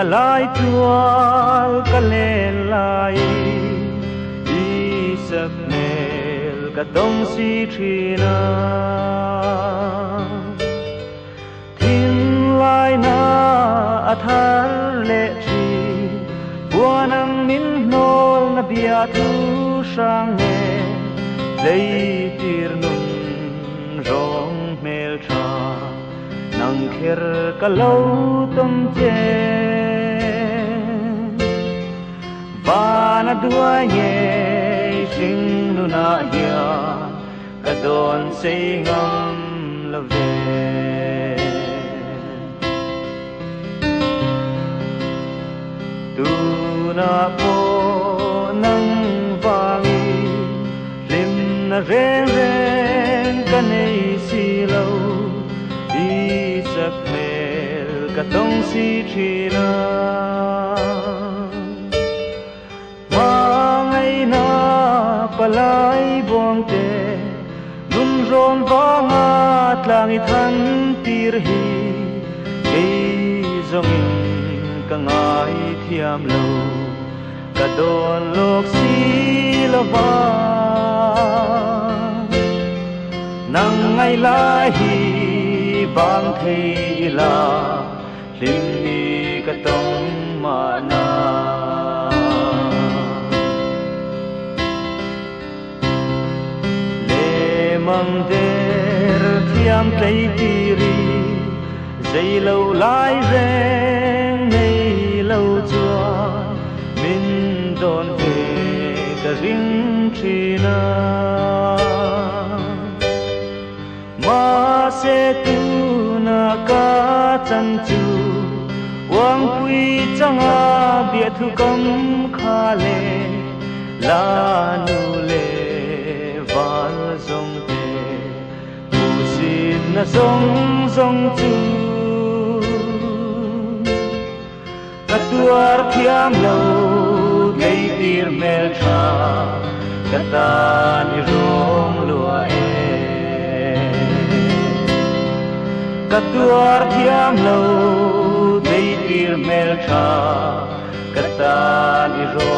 alai tual kalelai isak mel katong si trina tin lai na athar le chi buanang min nol na bia tu sang he lấy tir nung rong mel cha nang kher ka lâu tâm che ba na đua nhẹ sinh nu na dia ka don say ngam la ve tu na po nang vangi lim na reng reng ka nei si lâu isak mel katong si trina mangai na palai buang te nun ron vanga tlang i than tir hi ei zongin kangai thiam lo kadon lok si lova nang ngai lai hi bang thei la lim ni katong ma na le mang der thiam tei tiri dây lâu lai reng nei lâu chua min don về ka ring trina ma se tu na ka chan chu wang pui changa bia thu kam kha le la nu le van zong te bu sin na zong zong chu katuar thiam lo gei tir mel tha kata ni rong lua katuar thiam lo dei tir mel tha kata ni ro